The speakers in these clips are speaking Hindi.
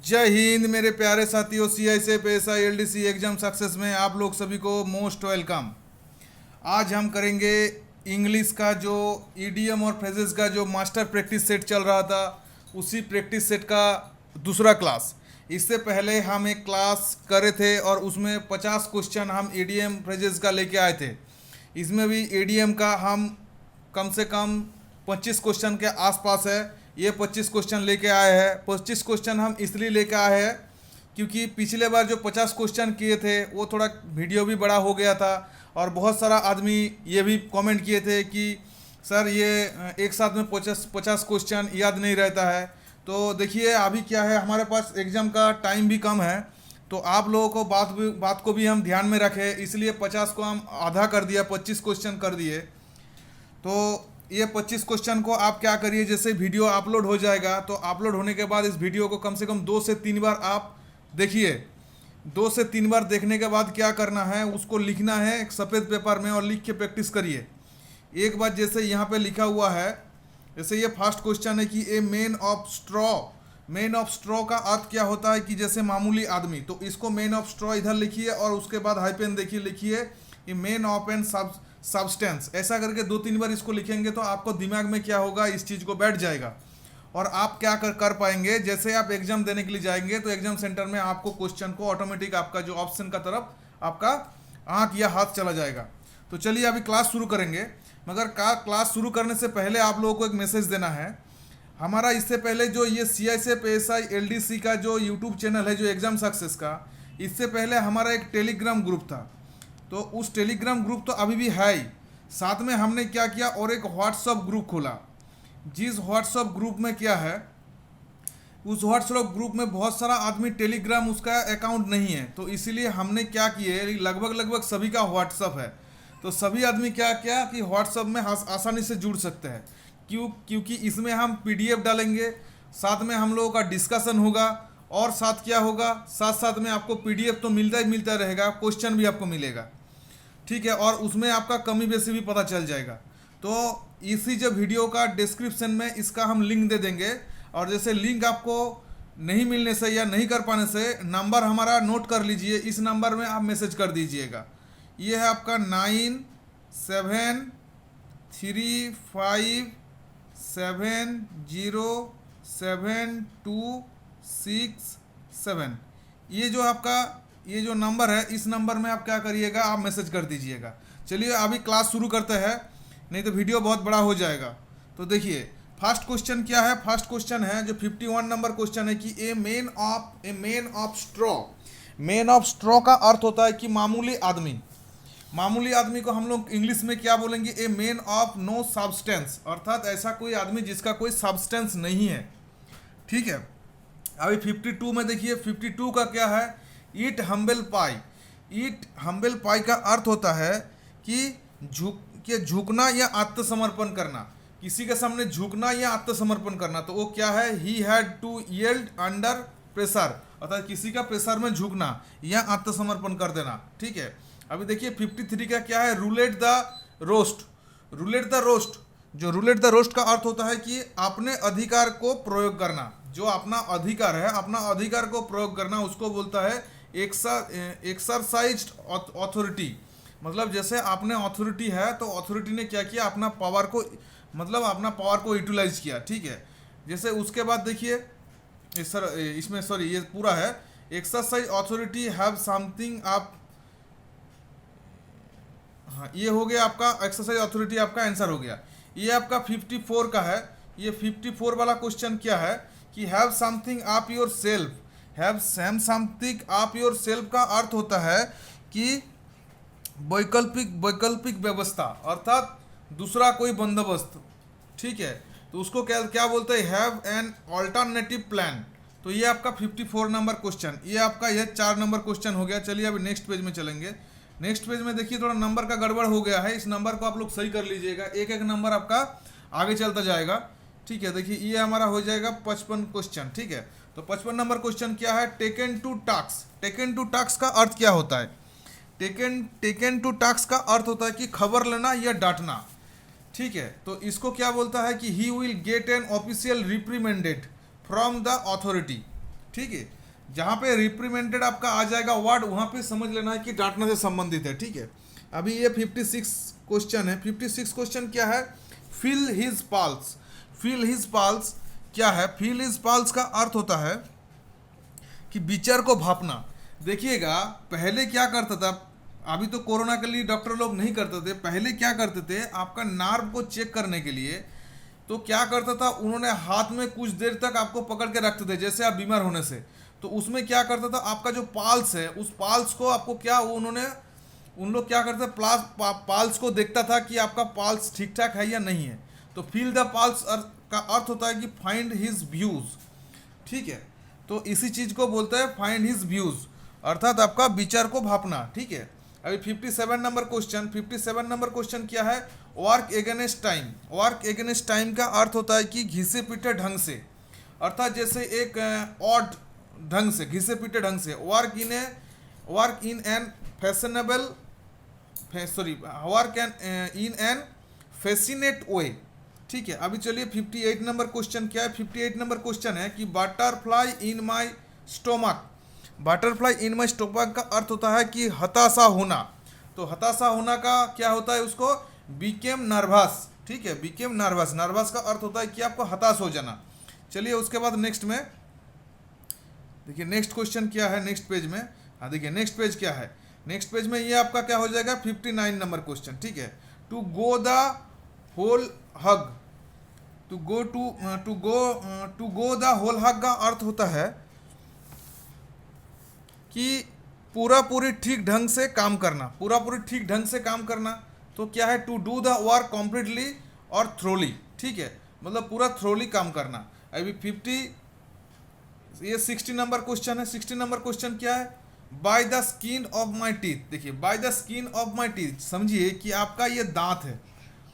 जय हिंद मेरे प्यारे साथियों। CISF PSI LDC exam success में आप लोग सभी को मोस्ट वेलकम। आज हम करेंगे इंग्लिश का जो ईडीएम और फ्रेजेस का जो मास्टर प्रैक्टिस सेट चल रहा था, उसी प्रैक्टिस सेट का दूसरा क्लास। इससे पहले हम एक क्लास करे थे और उसमें 50 क्वेश्चन हम ईडीएम फ्रेजेस का लेके आए थे। इसमें भी ईडीएम का हम कम से कम 25 क्वेश्चन के आसपास है। ये 25 क्वेश्चन लेके आए हैं। 25 क्वेश्चन हम इसलिए लेके आए हैं क्योंकि पिछले बार जो 50 क्वेश्चन किए थे वो थोड़ा वीडियो भी बड़ा हो गया था, और बहुत सारा आदमी ये भी कमेंट किए थे कि सर ये एक साथ में 50 क्वेश्चन याद नहीं रहता है। तो देखिए अभी क्या है, हमारे पास एग्ज़ाम का टाइम भी कम है, तो आप लोगों को बात को भी हम ध्यान में रखें, इसलिए 50 को हम आधा कर दिया, 25 क्वेश्चन कर दिए। तो ये 25 क्वेश्चन को आप क्या करिए, जैसे वीडियो अपलोड हो जाएगा तो अपलोड होने के बाद इस वीडियो को कम से कम 2 से 3 बार आप देखिए। 2 से 3 बार देखने के बाद क्या करना है, उसको लिखना है एक सफ़ेद पेपर में और लिख के प्रैक्टिस करिए। एक बार जैसे यहाँ पे लिखा हुआ है, जैसे ये फर्स्ट क्वेश्चन है कि ए man of straw. Man of straw का अर्थ क्या होता है कि जैसे मामूली आदमी, तो इसको मैन ऑफ स्ट्रॉ इधर लिखिए और उसके बाद हाइपेन देखिए, लिखिए कि मैन ऑफ एन सब्सटेंस। ऐसा करके 2-3 बार इसको लिखेंगे तो आपको दिमाग में क्या होगा, इस चीज़ को बैठ जाएगा और आप क्या कर पाएंगे। जैसे आप एग्जाम देने के लिए जाएंगे तो एग्जाम सेंटर में आपको क्वेश्चन को ऑटोमेटिक आपका जो ऑप्शन का तरफ आपका आंख या हाथ चला जाएगा। तो चलिए अभी क्लास शुरू करेंगे, मगर क्लास शुरू करने से पहले आप लोगों को एक मैसेज देना है। हमारा इससे पहले जो ये CISF PSI LDC का जो यूट्यूब चैनल है, जो एग्ज़ाम सक्सेस का, इससे पहले हमारा एक टेलीग्राम ग्रुप था। तो उस टेलीग्राम ग्रुप तो अभी भी है ही, साथ में हमने क्या किया और एक व्हाट्सअप ग्रुप खोला। जिस व्हाट्सअप ग्रुप में क्या है, उस व्हाट्सअप ग्रुप में बहुत सारा आदमी टेलीग्राम उसका अकाउंट नहीं है, तो इसीलिए हमने क्या किए, लगभग सभी का व्हाट्सअप है। तो सभी आदमी क्या क्या कि व्हाट्सअप में आसानी से जुड़ सकते हैं। क्योंकि इसमें हम PDF डालेंगे, साथ में हम लोगों का डिस्कशन होगा, और साथ क्या होगा, साथ में आपको PDF तो मिलता ही मिलता रहेगा, क्वेश्चन भी आपको मिलेगा, ठीक है, और उसमें आपका कमी बेसी भी पता चल जाएगा। तो इसी जो वीडियो का डिस्क्रिप्शन में इसका हम लिंक दे देंगे, और जैसे लिंक आपको नहीं मिलने से या नहीं कर पाने से नंबर हमारा नोट कर लीजिए, इस नंबर में आप मैसेज कर दीजिएगा। ये है आपका 9735707267। ये जो नंबर है, इस नंबर में आप क्या करिएगा, आप मैसेज कर दीजिएगा। चलिए अभी क्लास शुरू करते हैं, नहीं तो वीडियो बहुत बड़ा हो जाएगा। तो देखिए फर्स्ट क्वेश्चन क्या है। फर्स्ट क्वेश्चन है जो 51 नंबर क्वेश्चन है कि ए man of straw. Man of straw का अर्थ होता है कि मामूली आदमी। मामूली आदमी को हम लोग इंग्लिश में क्या बोलेंगे, a man of no substance, अर्थात ऐसा कोई आदमी जिसका कोई सब्सटेंस नहीं है, ठीक है। अभी 52 में देखिए, 52 का क्या है, ईट हम्बल पाई। ईट हम्बल पाई का अर्थ होता है कि झुकना या आत्मसमर्पण करना, किसी के सामने झुकना या आत्मसमर्पण करना। तो वो क्या है, he had to yield under pressure, अर्थात किसी का प्रेशर में झुकना या आत्मसमर्पण कर देना, ठीक है। अभी देखिए 53 का क्या है, roulette the roast. Roulette the roast, जो रूलेट द रोस्ट का अर्थ होता है कि अपने अधिकार को प्रयोग करना। जो अपना अधिकार है, अपना अधिकार को प्रयोग करना, उसको बोलता है एक्सरसाइज्ड ऑथोरिटी। मतलब जैसे आपने अथॉरिटी है, तो अथॉरिटी ने क्या किया, अपना पावर को, मतलब अपना पावर को यूटिलाइज किया, ठीक है। जैसे उसके बाद देखिए इसमें सॉरी ये पूरा है, एक्सरसाइज अथॉरिटी हैव समथिंग आप, हाँ ये हो गया आपका एक्सरसाइज अथॉरिटी, आपका आंसर हो गया। ये आपका 54 का है। ये 54 वाला क्वेश्चन क्या है कि हैव समथिंग आप योर सेल्फ। हैव समथिंग आप योर सेल्फ का अर्थ होता है कि वैकल्पिक व्यवस्था, अर्थात दूसरा कोई बंदोबस्त, ठीक है। तो उसको क्या बोलते हैं, हैव एन ऑल्टरनेटिव प्लान। तो ये आपका 54 नंबर क्वेश्चन, ये आपका यह 4 नंबर क्वेश्चन हो गया। चलिए अभी नेक्स्ट पेज में चलेंगे। नेक्स्ट पेज में देखिए थोड़ा नंबर का गड़बड़ हो गया है, इस नंबर को आप लोग सही कर लीजिएगा, एक एक नंबर आपका आगे चलता जाएगा, ठीक है। देखिए ये हमारा हो जाएगा 55 क्वेश्चन, ठीक है। तो 55 नंबर क्वेश्चन क्या है, taken to task. Taken to task का अर्थ क्या होता है, टेकन टू टास्क का अर्थ होता है कि खबर लेना या डांटना, ठीक है। तो इसको क्या बोलता है कि he will get an official reprimanded from the authority. ठीक है। जहाँ पे रिप्रीमेंटेड आपका आ जाएगा वर्ड, वहाँ पे समझ लेना है कि डांटने से संबंधित है, ठीक है। अभी ये 56 क्वेश्चन है। 56 क्वेश्चन क्या है? Feel his pulse. Feel his pulse क्या है? फील हिज पल्स का अर्थ होता है कि विचार को भापना। देखिएगा, पहले क्या करता था, अभी तो कोरोना के लिए डॉक्टर लोग नहीं करते थे, पहले क्या करते थे, आपका नार्व को चेक करने के लिए तो क्या करता था, उन्होंने हाथ में कुछ देर तक आपको पकड़ के रखते थे, जैसे आप बीमार होने से। तो उसमें क्या करता था, आपका जो पाल्स है, उस पाल्स को आपको क्या, उन लोग क्या करते पाल्स को देखता था कि आपका पाल्स ठीक ठाक है या नहीं है। तो फील द पाल्स का अर्थ होता है कि फाइंड हिज व्यूज, ठीक है। तो इसी चीज को बोलते हैं फाइंड हिज व्यूज, अर्थात आपका विचार को भापना, ठीक है। अभी 57 नंबर क्वेश्चन। 57 नंबर क्वेश्चन क्या है? Work against time. Work against time का अर्थ होता है कि घिसे पीटे ढंग से, अर्थात जैसे एक ऑड ढंग से, घिसे पीटे ढंग से। Work in an fashionable work in an fascinate way, ठीक है। अभी चलिए 58 नंबर क्वेश्चन क्या है? 58 नंबर क्वेश्चन है कि बटरफ्लाई इन माई स्टोमक। बटरफ्लाई इन माई स्टोमक का अर्थ होता है कि हताशा होना। तो हताशा होना का क्या होता है? उसको बीकेम नर्वस, ठीक है, बीकेम नर्वस। नर्वस का अर्थ होता है कि आपको हताश हो जाना। चलिए उसके बाद नेक्स्ट में देखिए, नेक्स्ट क्वेश्चन क्या है नेक्स्ट पेज में। हाँ देखिए, नेक्स्ट पेज क्या है? नेक्स्ट पेज में ये आपका क्या हो जाएगा? 59 नंबर क्वेश्चन, ठीक है। To go the whole hog. To go the whole hog का अर्थ होता है कि पूरी ठीक ढंग से काम करना, पूरी ठीक ढंग से काम करना। तो क्या है? To do the work completely और थ्रोली, ठीक है, मतलब पूरा थ्रोली काम करना। अभी 60 नंबर क्वेश्चन है। 60 नंबर क्वेश्चन क्या है? By the skin of my teeth. देखिए, by the skin of my teeth, समझिए कि आपका ये दांत है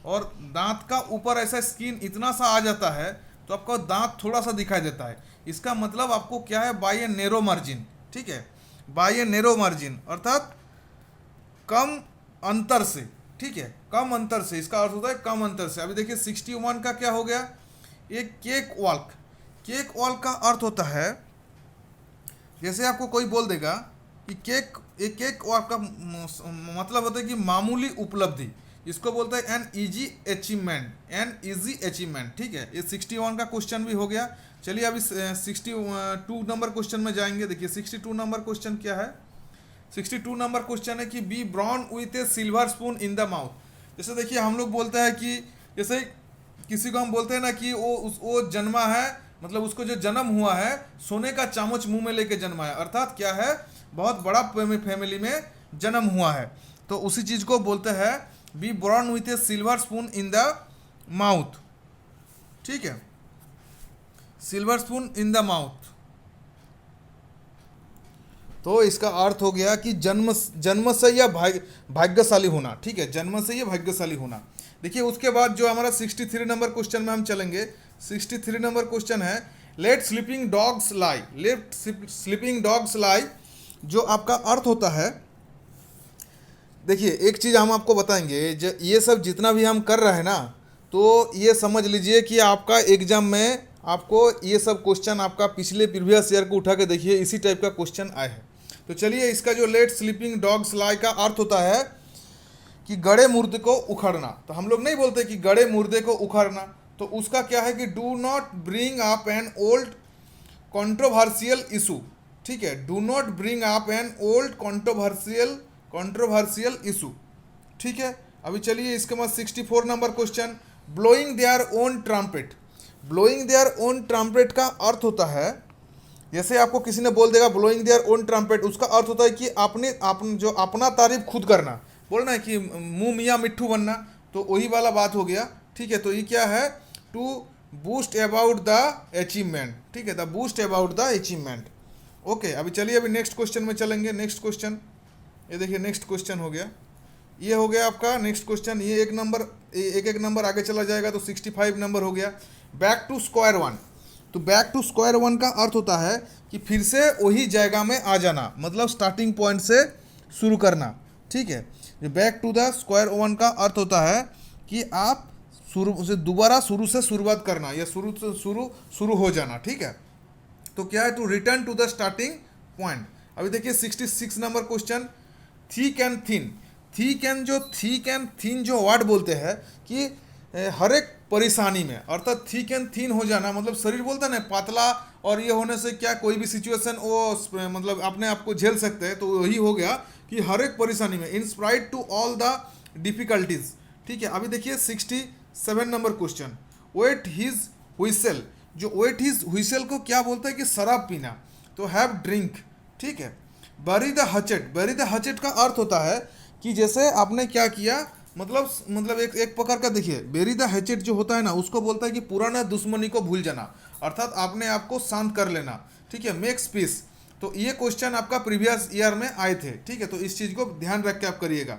और दांत का ऊपर ऐसा स्किन इतना सा आ जाता है तो आपका दांत थोड़ा सा दिखाई देता है। इसका मतलब आपको क्या है? बाय ए नैरो मार्जिन, ठीक है, बाय ए नैरो मार्जिन, अर्थात कम अंतर से, ठीक है, कम अंतर से। इसका अर्थ होता है कम अंतर से। अभी देखिए 61 का क्या हो गया? एक केक वॉक। केक वॉक का अर्थ होता है, जैसे आपको कोई बोल देगा कि एक केक वॉक का मतलब होता है कि मामूली उपलब्धि। इसको बोलते हैं an easy achievement, an easy achievement, ठीक है। ये 61 का क्वेश्चन भी हो गया। चलिए अभी 62 नंबर क्वेश्चन में जाएंगे। देखिए 62 नंबर क्वेश्चन क्या है? 62 नंबर क्वेश्चन है कि be born with a silver spoon in the mouth. जैसे देखिए, हम लोग बोलते हैं कि जैसे किसी को हम बोलते हैं ना कि वो जन्मा है, मतलब उसको जो जन्म हुआ है सोने का चामच मुंह में लेके जन्मा है, अर्थात क्या है? बहुत बड़ा फैमिली में जन्म हुआ है। तो उसी चीज को बोलते हैं be born with a silver spoon in the mouth, ठीक है, silver spoon in the mouth. तो इसका अर्थ हो गया कि जन्म से या भाग्यशाली होना, ठीक है, जन्म से या भाग्यशाली होना। देखिए उसके बाद जो हमारा 63 नंबर क्वेश्चन में हम चलेंगे। 63 नंबर क्वेश्चन है लेट स्लीपिंग डॉग्स लाई। लेट स्लीपिंग डॉग्स लाई जो आपका अर्थ होता है, देखिए एक चीज़ हम आपको बताएंगे, ये सब जितना भी हम कर रहे हैं ना, तो ये समझ लीजिए कि आपका एग्जाम में आपको ये सब क्वेश्चन आपका पिछले प्रीवियस ईयर को उठा के देखिए, इसी टाइप का क्वेश्चन आए हैं। तो चलिए, इसका जो लेट स्लीपिंग डॉग्स लाई का अर्थ होता है कि गड़े मुर्दे को उखड़ना। तो हम लोग नहीं बोलते कि गड़े मुर्दे को उखड़ना, तो उसका क्या है कि do not bring up an old controversial issue, ठीक है, do not bring up an old controversial issue, ठीक है। अभी चलिए इसके बाद 64 number question blowing their own trumpet. Blowing their own trumpet का अर्थ होता है, जैसे आपको किसी ने बोल देगा ब्लोइंग देयर ओन ट्रम्पेट, उसका अर्थ होता है कि जो अपना तारीफ खुद करना, बोलना है कि मुंह मियाँ मिट्ठू बनना, तो वही वाला बात हो गया, ठीक है। तो ये क्या है? To boast about the achievement, ठीक है, the boast about the achievement. Okay, अभी चलिए अभी नेक्स्ट क्वेश्चन में चलेंगे। नेक्स्ट क्वेश्चन, ये देखिए नेक्स्ट क्वेश्चन हो गया, ये हो गया आपका नेक्स्ट क्वेश्चन। ये एक नंबर आगे चला जाएगा तो 65 नंबर हो गया बैक टू स्क्वायर वन। तो बैक टू स्क्वायर वन का अर्थ होता है कि फिर से वही जगह में आ जाना, मतलब स्टार्टिंग पॉइंट से शुरू करना, ठीक है। जो back to the square one का अर्थ होता है कि आप दोबारा शुरू से शुरुआत करना या शुरू हो जाना, ठीक है। तो क्या है, to return to the starting point. अभी देखिए 66 number question, thick and thin. Thick and thin जो वर्ड बोलते हैं कि हर एक परेशानी में, अर्थात थिक एंड थिन हो जाना मतलब शरीर बोलता है ना पतला, और ये होने से क्या कोई भी सिचुएशन वो मतलब अपने आप को झेल सकते हैं, तो वही हो गया कि हर एक परेशानी में, in spite to all the difficulties. ठीक है, अभी देखिए 67 number question, wet his whistle. जो वेट हिज हुइसल को क्या बोलता है कि शराब पीना, तो हैव ड्रिंक। ठीक है, बरी द हचेट। बरी द हचेट का अर्थ होता है कि जैसे आपने क्या किया, मतलब एक प्रकार का देखिए, बेरी द हैचेट जो होता है ना, उसको बोलता है कि पुराना दुश्मनी को भूल जाना, अर्थात आपने आपको शांत कर लेना। ठीक है, मेक्स पीस। तो ये क्वेश्चन आपका प्रीवियस ईयर में आए थे। ठीक है, तो इस चीज़ को ध्यान रख के आप करिएगा।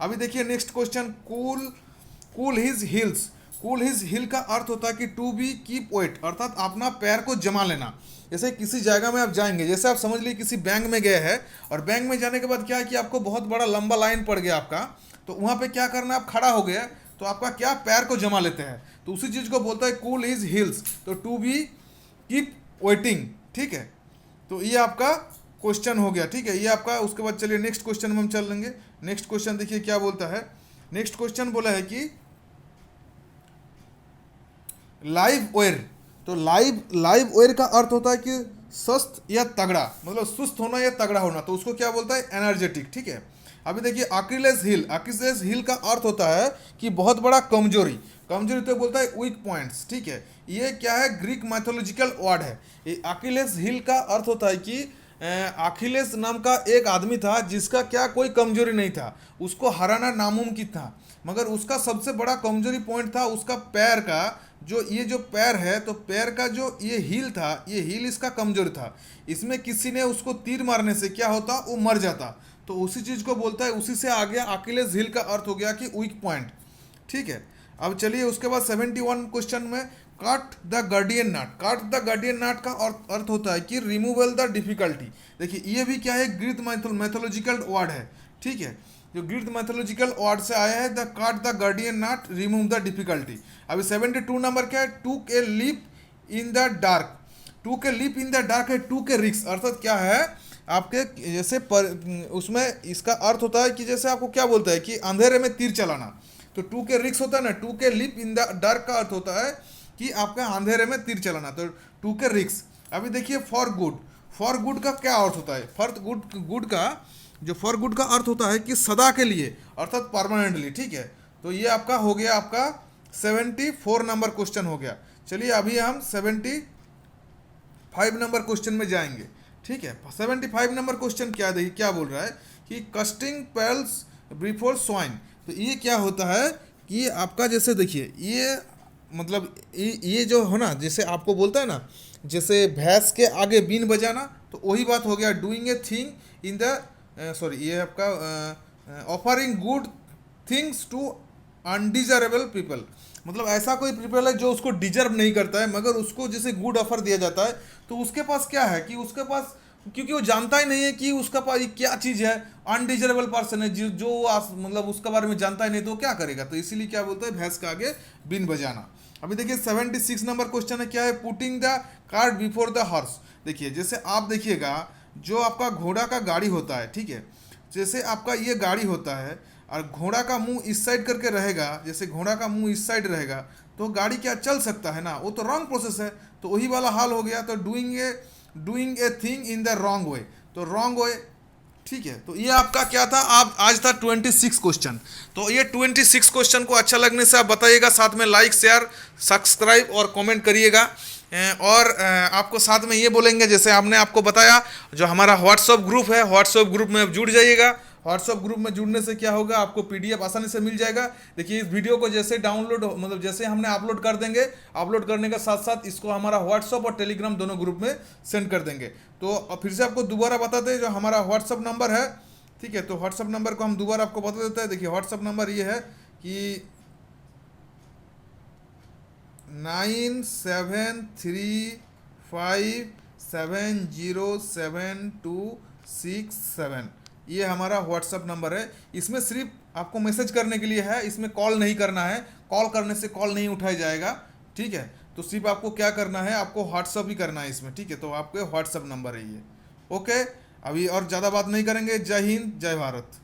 अभी देखिए next question, cool his heels. Cool his heel का अर्थ होता है कि टू बी कीप वेट, अर्थात अपना पैर को जमा लेना। जैसे किसी जगह में आप जाएंगे, जैसे आप समझ लीजिए किसी बैंक में गए हैं, और बैंक में जाने के बाद क्या है कि आपको बहुत बड़ा लंबा लाइन पड़ गया आपका, तो वहाँ पे क्या करना है, आप खड़ा हो गए तो आपका क्या पैर को जमा लेते हैं, तो उसी चीज़ को बोलता है कूल हिज हिल्स, तो टू बी कीप वेटिंग। ठीक है, तो ये आपका क्वेश्चन हो गया। ठीक है, ये आपका। उसके बाद चलिए नेक्स्ट क्वेश्चन में हम चल लेंगे। नेक्स्ट क्वेश्चन देखिए क्या बोलता है। नेक्स्ट क्वेश्चन बोला है कि लाइव वेयर। तो लाइव वेयर का अर्थ होता है कि स्वस्थ या तगड़ा, मतलब सुस्त होना या तगड़ा होना, तो उसको क्या बोलता है, एनर्जेटिक। ठीक है, अभी देखिए अकिलेस हिल। अकिलेस हिल का अर्थ होता है कि बहुत बड़ा कमजोरी। कमजोरी तो बोलता है वीक पॉइंट्स। ठीक है, ये क्या है, ग्रीक मैथोलॉजिकल वर्ड है। ये अकिलेस हिल का अर्थ होता है कि अखिलेश नाम का एक आदमी था जिसका क्या कोई कमजोरी नहीं था, उसको हराना नामुमकिन था, मगर उसका सबसे बड़ा कमजोरी पॉइंट था उसका पैर का, जो पैर है, तो पैर का जो ये हील था, ये हील इसका कमजोर था। इसमें किसी ने उसको तीर मारने से क्या होता, वो मर जाता, तो उसी चीज़ को बोलता है, उसी से आ गया अकिलेस हील का अर्थ हो गया कि वीक पॉइंट। ठीक है, अब चलिए उसके बाद 71 क्वेश्चन में, काट द गार्डियन नाट। काट द गार्डियन नाट का अर्थ होता है कि रिमूवल द डिफिकल्टी। देखिए ये भी क्या है, ग्रीक मैथोलॉजिकल वर्ड है। ठीक है, जो ग्रीक मैथोलॉजिकल वर्ड से आया है, the cut the Gordian knot, remove the difficulty. अभी 72 नंबर क्या है, took a leap in the dark. Took a leap in the dark है टूक ए रिस्क, अर्थात क्या है आपके जैसे उसमें इसका अर्थ होता है कि जैसे आपको क्या बोलता है कि अंधेरे में तीर चलाना, तो टू के रिक्स होता है ना, टू के लिप इन द डार्क का अर्थ होता है कि आपका अंधेरे में तीर चलाना, तो टू के रिक्स। अभी देखिए फॉर गुड। फॉर गुड का क्या अर्थ होता है, फॉर गुड का जो फॉर गुड का अर्थ होता है कि सदा के लिए, अर्थात परमानेंटली। ठीक है, तो ये आपका हो गया, आपका 74 नंबर क्वेश्चन हो गया। चलिए अभी हम 75 नंबर क्वेश्चन में जाएंगे। ठीक है, 75 नंबर क्वेश्चन क्या बोल रहा है कि कस्टिंग पेल्स बिफोर स्वाइन। तो ये क्या होता है कि आपका जैसे देखिए ये मतलब ये जो हो ना, जैसे आपको बोलता है ना, जैसे भैंस के आगे बीन बजाना, तो वही बात हो गया, doing a thing in the ये आपका offering good things to undesirable people. मतलब ऐसा कोई पीपल है जो उसको डिजर्व नहीं करता है, मगर उसको जैसे गुड ऑफर दिया जाता है, तो उसके पास क्या है कि उसके पास, क्योंकि वो जानता ही नहीं है कि उसका पास ये क्या चीज़ है, अनडिजरेबल पर्सन है, जो मतलब उसके बारे में जानता ही नहीं, तो क्या करेगा, तो इसीलिए क्या बोलता है, भैंस के आगे बीन बजाना। अभी देखिए 76 नंबर क्वेश्चन है, क्या है, putting the cart before the horse. देखिए जैसे आप देखिएगा, जो आपका घोड़ा का गाड़ी होता है, ठीक है, जैसे आपका ये गाड़ी होता है और घोड़ा का मुंह इस साइड करके रहेगा, जैसे घोड़ा का मुंह इस साइड रहेगा, तो गाड़ी क्या चल सकता है ना, वो तो रॉन्ग प्रोसेस है, तो वही वाला हाल हो गया। तो doing a thing in the wrong way, तो रॉन्ग वे। ठीक है, तो ये आपका क्या था, आप आज था 26 क्वेश्चन। तो ये 26 क्वेश्चन को अच्छा लगने से आप बताइएगा, साथ में लाइक शेयर सब्सक्राइब और कमेंट करिएगा। और आपको साथ में ये बोलेंगे, जैसे हमने आपको बताया, जो हमारा व्हाट्सएप ग्रुप है, व्हाट्सएप ग्रुप में आप जुड़ जाइएगा। व्हाट्सएप ग्रुप में जुड़ने से क्या होगा, आपको पीडीएफ आसानी से मिल जाएगा। देखिए इस वीडियो को जैसे डाउनलोड, मतलब जैसे हमने अपलोड कर देंगे, अपलोड करने के साथ साथ इसको हमारा व्हाट्सएप और टेलीग्राम दोनों ग्रुप में सेंड कर देंगे। तो फिर से आपको दोबारा बताते हैं, जो हमारा व्हाट्सएप नंबर है, ठीक है, तो व्हाट्सएप नंबर को हम दोबारा आपको बता देते हैं। देखिए व्हाट्सएप नंबर ये है कि 9735707267, ये हमारा व्हाट्सएप नंबर है। इसमें सिर्फ आपको मैसेज करने के लिए है, इसमें कॉल नहीं करना है, कॉल करने से कॉल नहीं उठाया जाएगा। ठीक है, तो सिर्फ आपको क्या करना है, आपको व्हाट्सअप ही करना है इसमें, ठीक है। तो आपके व्हाट्सअप नंबर है ये। ओके, अभी और ज़्यादा बात नहीं करेंगे। जय हिंद, जय भारत।